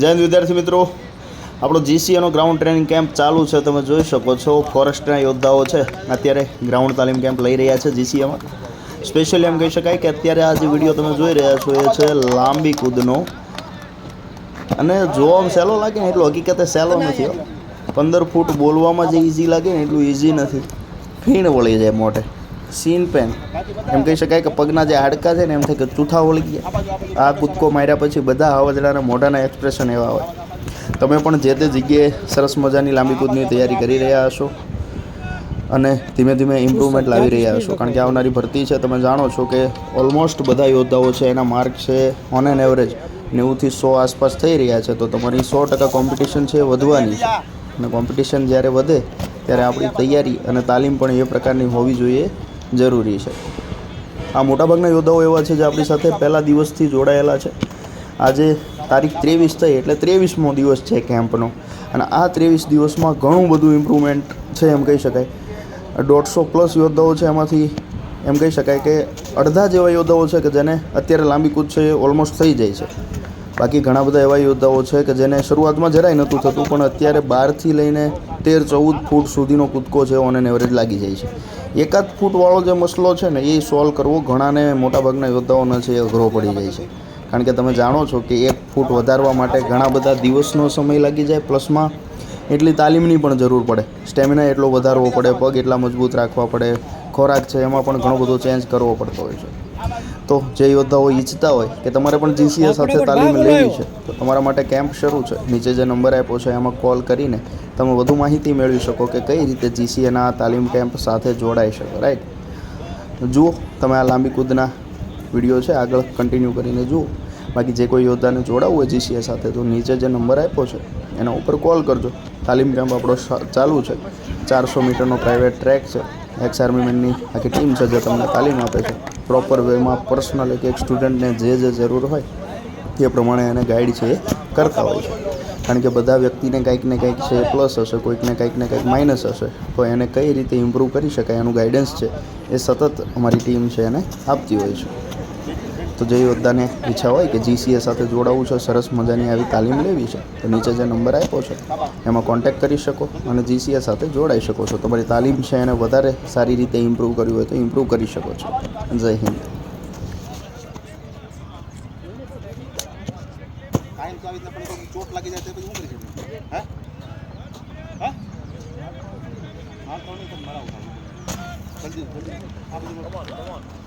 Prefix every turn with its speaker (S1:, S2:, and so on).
S1: જય હિન્દ વિદ્યાર્થી મિત્રો, આપણો જીસીએનો ગ્રાઉન્ડ ટ્રેનિંગ કેમ્પ ચાલુ છે. તમે જોઈ શકો છો ફોરેસ્ટના યોદ્ધાઓ છે અત્યારે ગ્રાઉન્ડ તાલીમ કેમ્પ લઈ રહ્યા છે જીસીએમાં. સ્પેશિયલી એમ કહી શકાય કે અત્યારે આ જે વિડીયો તમે જોઈ રહ્યા છો એ છે લાંબી કૂદનો. અને જોવામાં સહેલો લાગે ને એટલો હકીકતે સહેલો નથી. 15 ફૂટ બોલવામાં જે ઇઝી લાગે ને એટલું ઇઝી નથી. ફીણ વળી જાય મોઢે, સીન પેન. એમ કહી શકાય કે પગના જે હાડકા છે ને એમ થાય કે ચૂથા વળી ગયા. આ કૂદકો માર્યા પછી બધા હવાજડાના મોઢાના એક્સપ્રેશન એવા હોય. તમે પણ જે તે જગ્યાએ સરસ મજાની લાંબી કૂદની તૈયારી કરી રહ્યા હશો અને ધીમે ધીમે ઇમ્પ્રુવમેન્ટ લાવી રહ્યા હશો. કારણ કે આવનારી ભરતી છે, તમે જાણો છો કે ઓલમોસ્ટ બધા યોદ્ધાઓ છે એના માર્ક છે ઓન એન એવરેજ 90 થી 100 આસપાસ થઈ રહ્યા છે. તો તમારી 100% કોમ્પિટિશન છે એ વધવાની છે. અને કોમ્પિટિશન જ્યારે વધે ત્યારે આપણી તૈયારી અને તાલીમ પણ એ પ્રકારની હોવી જોઈએ, જરૂરી છે. આ મોટાભાગના યોદ્ધાઓ એવા છે જે આપણી સાથે પહેલા દિવસથી જોડાયેલા છે. આજે તારીખ 23 થઈ એટલે 23મો દિવસ છે કેમ્પનો. અને આ 23 દિવસમાં ઘણું બધું ઇમ્પ્રુવમેન્ટ છે એમ કહી શકાય. 150+ યોદ્ધાઓ છે, એમાંથી એમ કહી શકાય કે અડધા જેવા યોદ્ધાઓ છે કે જેને અત્યારે લાંબી કૂદ છે એ ઓલમોસ્ટ થઈ જાય છે. બાકી ઘણા બધા એવા યોદ્ધાઓ છે કે જેને શરૂઆતમાં જરાય નહોતું થતું, પણ અત્યારે 12થી લઈને 13-14 ફૂટ સુધીનો કૂદકો છે ઓન એન એવરેજ લાગી જાય છે. 1 ફૂટવાળો જે મસલો છે ને એ સોલ્વ કરવો ઘણાને, મોટાભાગના યોદ્ધાઓને છે એ અઘરો પડી જાય છે. કારણ કે તમે જાણો છો કે 1 ફૂટ વધારવા માટે ઘણા બધા દિવસનો સમય લાગી જાય, પ્લસમાં એટલી તાલીમની પણ જરૂર પડે. સ્ટેમિના એટલો વધારવો પડે, પગ એટલા મજબૂત રાખવા પડે, ખોરાક છે એમાં પણ ઘણો બધો ચેન્જ કરવો પડતો હોય છે. તો જે યોદ્ધાઓ ઈચ્છતા હોય કે તમારે પણ જીસીએ સાથે તાલીમ લેવી છે તો તમારા માટે કેમ્પ શરૂ છે. નીચે જે નંબર આપ્યો છે એમાં કોલ કરીને તમે વધુ માહિતી મેળવી શકો કે કઈ રીતે જીસીએના તાલીમ કેમ્પ સાથે જોડાઈ શકો. રાઈટ, જુઓ તમે આ લાંબી કૂદના વિડીયો છે આગળ કન્ટિન્યુ કરીને જુઓ. બાકી જે કોઈ યોદ્ધાને જોડાવવું હોય જીસીએ સાથે તો નીચે જે નંબર આપ્યો છે એના ઉપર કોલ કરજો. તાલીમ કેમ્પ આપણો ચાલુ છે. 400 મીટરનો પ્રાઇવેટ ટ્રેક છે. એક્સ આર્મીમેનની આખી ટીમ છે જે તમને તાલીમ આપે છે. પ્રોપર વેમાં પર્સનલ એક સ્ટુડન્ટને જે જરૂર હોય તે પ્રમાણે એને ગાઈડ છે એ કરતા હોય છે. કારણ કે બધા વ્યક્તિને કંઈક ને કંઈક છે પ્લસ હશે, કોઈકને કંઈક ને કંઈક માઇનસ હશે. તો એને કઈ રીતે ઇમ્પ્રૂવ કરી શકાય એનું ગાઈડન્સ છે એ સતત અમારી ટીમ છે એને આપતી હોય છે. તો જે યોદ્ધાને ઈચ્છા હોય કે જીસીએ સાથે જોડાવવું છે, સરસ મજાની આવી તાલીમ લેવી છે, તો નીચે જે નંબર આપ્યો છે એમાં કોન્ટેક્ટ કરી શકો અને જીસીએ સાથે જોડાઈ શકો છો. તમારી તાલીમ છે એને વધારે સારી રીતે ઇમ્પ્રૂવ કરવી હોય તો ઇમ્પ્રૂવ કરી શકો છો. જય હિન્દ. ચોટ લાગી જાય તો પછી શું કરી શકીએ? હા હા હા, જલ્દી જલ્દી આ બધું